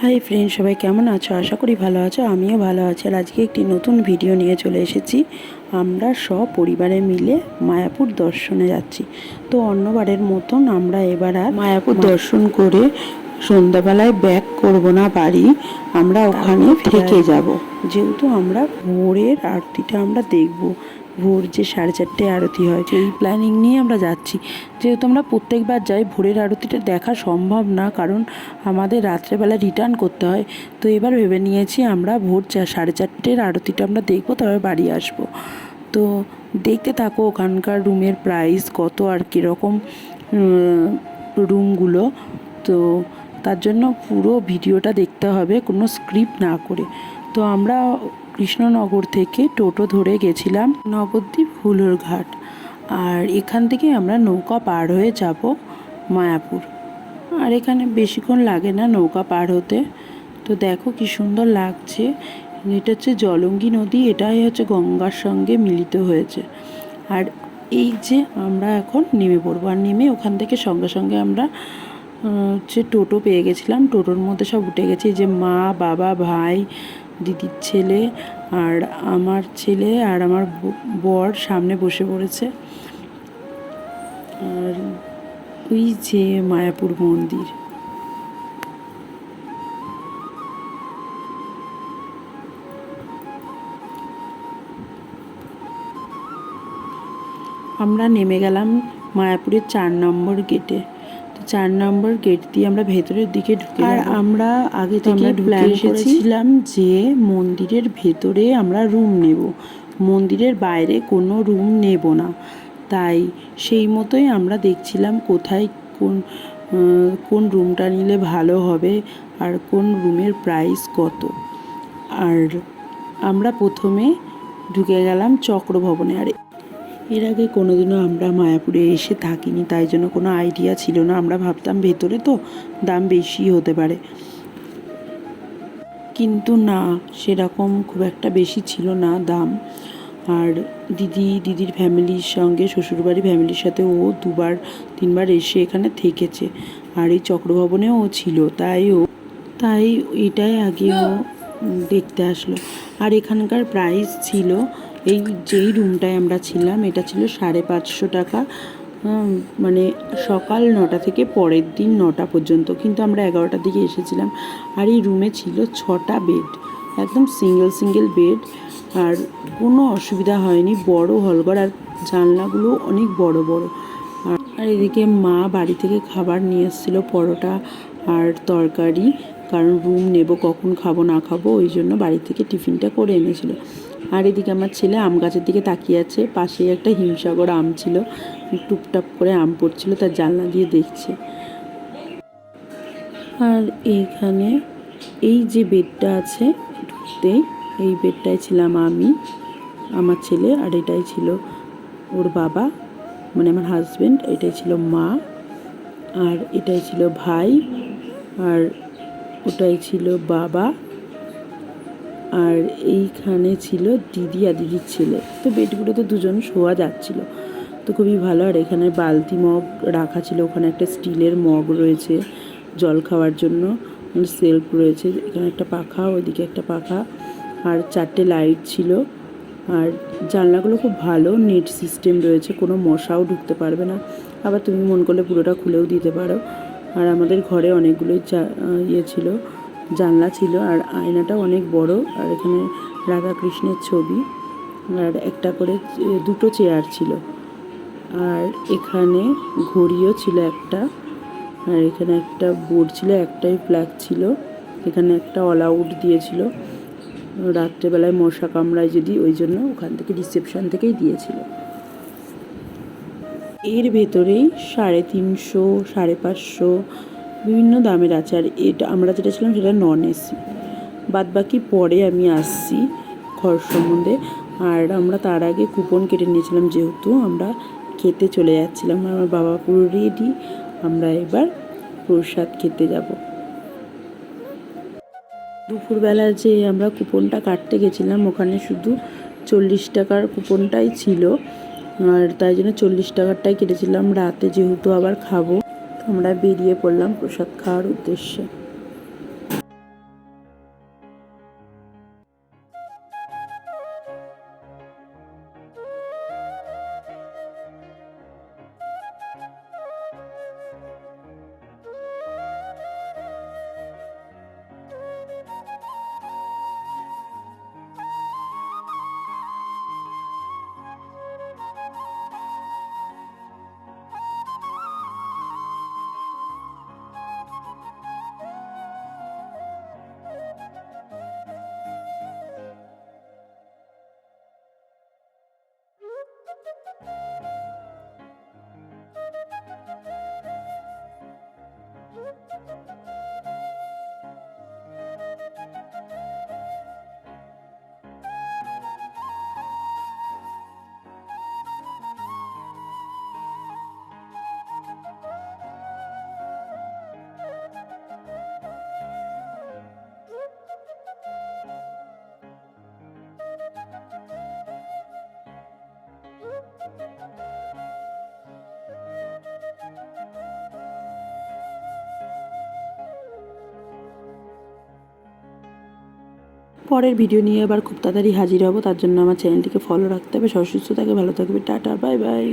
Hi friend, সবাই কেমন আছো? আশা করি ভালো আছো। আমিও ভালো আছি। আর আজকে একটি নতুন ভিডিও নিয়ে চলে এসেছি। আমরা সপরিবারে মিলে মায়াপুর দর্শনে যাচ্ছি। তো অন্যবারের মতন আমরা এবার আর মায়াপুর দর্শন করে সন্ধ্যাবেলায় ব্যাক করব না বাড়ি, আমরা ওখানে থেকে যাব। যেহেতু আমরা ভোরের আরতিটা আমরা দেখব, ভোর যে 4:30 আরতি হয়, সেই প্ল্যানিং নিয়ে আমরা যাচ্ছি। যেহেতু আমরা প্রত্যেকবার যাই, ভোরের আরতিটা দেখা সম্ভব না, কারণ আমাদের রাত্রেবেলা রিটার্ন করতে হয়। তো এবার ভেবে নিয়েছি আমরা ভোর 4:30 আরতিটা আমরা দেখবো, তবে বাড়ি আসব। তো দেখতে থাকো ওখানকার রুমের প্রাইস কত আর কীরকম রুমগুলো। তো তার জন্য পুরো ভিডিওটা দেখতে হবে, কোনো স্ক্রিপ্ট না করে। তো আমরা কৃষ্ণনগর থেকে টোটো ধরে গেছিলাম নবদ্বীপ হুলোর ঘাট, আর এখান থেকে আমরা নৌকা পার হয়ে যাব মায়াপুর। আর এখানে বেশিক্ষণ লাগে না নৌকা পার হতে। তো দেখো কি সুন্দর লাগছে। এটা হচ্ছে জলঙ্গি নদী, এটাই হচ্ছে গঙ্গার সঙ্গে মিলিত হয়েছে। আর এই যে আমরা এখন নেমে পড়বো, আর নেমে ওখান থেকে সঙ্গে সঙ্গে আমরা হচ্ছে টোটো পেয়ে গেছিলাম। টোটোর মধ্যে সব উঠে গেছি, যে মা, বাবা, ভাই, দিদির ছেলে আর আমার ছেলে আর আমার বর সামনে বসে পড়েছে। আর ওই যে মায়াপুর মন্দির। আমরা নেমে গেলাম মায়াপুরের 4 নম্বর গেটে। তো 4 নম্বর গেট দিয়ে আমরা ভেতরের দিকে ঢুকে, আর আমরা আগে থেকে প্ল্যান করেছিলাম যে মন্দিরের ভেতরে আমরা রুম নেব, মন্দিরের বাইরে কোনো রুম নেব না। তাই সেই মতোই আমরা দেখছিলাম কোথায় কোন রুমটা নিলে ভালো হবে আর কোন রুমের প্রাইস কত। আর আমরা প্রথমে ঢুকে গেলাম চক্রভবনে। আর এর আগে কোনোদিনও আমরা মায়াপুরে এসে থাকিনি, তাই জন্য কোনো আইডিয়া ছিল না। আমরা ভাবতাম ভেতরে তো দাম বেশি হতে পারে, কিন্তু না, সেরকম খুব একটা বেশি ছিল না দাম। আর দিদির ফ্যামিলির সঙ্গে, শ্বশুরবাড়ি ফ্যামিলির সাথে ও 2-3বার এসে এখানে থেকেছে। আর এই চক্রভবনেও ও ছিল, তাই এটাই আগে ও দেখতে আসলো। আর এখানকার প্রাইস ছিল, যেই রুমটায় আমরা ছিলাম এটা ছিল 550 টাকা, মানে সকাল 9টা থেকে পরের দিন 9টা পর্যন্ত। কিন্তু আমরা 11টার দিকে এসেছিলাম। আর এই রুমে ছিল 6টা বেড, একদম সিঙ্গেল বেড। আর কোনো অসুবিধা হয়নি, বড় হলঘর, আর জানলাগুলো অনেক বড়। আর এদিকে মা বাড়ি থেকে খাবার নিয়ে এসেছিলো, পরোটা আর তরকারি, কারণ রুম নেব, কখন খাবো না খাবো ওই জন্য বাড়ি থেকে টিফিনটা করে এনেছিল। আর এদিকে আমার ছেলে আম গাছের দিকে তাকিয়ে আছে, পাশেই একটা হিমসাগর আম ছিল, টুপটাপ করে আম পড়ছিল, তার জানলা দিয়ে দেখছে। আর এইখানে এই যে বেডটা আছে ঢুকতেই, এই বেডটাই ছিলাম আমি, আমার ছেলে, আর এটাই ছিল ওর বাবা, মানে আমার হাজব্যান্ড। এটাই ছিল মা, আর এটাই ছিল ভাই, আর ওটাই ছিল বাবা, আর এইখানে ছিল দিদি আর দিদির ছেলে। তো বেডগুলোতে দুজন শোয়া যাচ্ছিল, তো খুবই ভালো। আর এখানে বালতি মগ রাখা ছিল, ওখানে একটা স্টিলের মগ রয়েছে জল খাওয়ার জন্য, সেলফ রয়েছে, এখানে একটা পাখা, ওইদিকে একটা পাখা, আর 4টে লাইট ছিল। আর জানলাগুলো খুব ভালো, নেট সিস্টেম রয়েছে, কোনো মশাও ঢুকতে পারবে না। আবার তুমি মন করলে পুরোটা খুলেও দিতে পারো। আর আমাদের ঘরে অনেকগুলোই ছিল, জানলা ছিল, আর আয়নাটাও অনেক বড়। আর এখানে রাধাকৃষ্ণের ছবি, আর একটা করে 2টো চেয়ার ছিল। আর এখানে ঘড়িও ছিল একটা, আর এখানে একটা বোর্ড ছিল, একটাই প্লাগ ছিল। এখানে একটা অল আউট দিয়েছিল, রাত্রেবেলায় মশা কামড়ায় যদি, ওই জন্য ওখান থেকে রিসেপশন থেকেই দিয়েছিল। এর ভেতরেই 350, 550 বিভিন্ন দামের আছে। আর এটা আমরা যেটা ছিলাম সেটা নন এসি। বাদবাকি পরে আমি আসছি ঘর সম্বন্ধে। আর আমরা তার আগে কুপন কেটে নিয়েছিলাম, যেহেতু আমরা খেতে চলে যাচ্ছিলাম। আমার বাবা পুরো রেডি, আমরা এবার প্রসাদ খেতে যাব। দুপুরবেলা যে আমরা কুপনটা কাটতে গেছিলাম, ওখানে শুধু 40 টাকার কুপনটাই ছিল, আর তাই জন্য 40 টাকারটাই কেটেছিলাম। রাতে যেহেতু আবার খাবো, আমরা বেরিয়ে পড়লাম প্রসাদ খাওয়ার উদ্দেশ্যে। পরের ভিডিও নিয়ে আবার খুব তাড়াতাড়ি হাজির হব, তার জন্য আমার চ্যানেলটিকে ফলো রাখতে হবে। সবাই সুস্থ থাকে, ভালো থাকবে, টাটা, বাই বাই।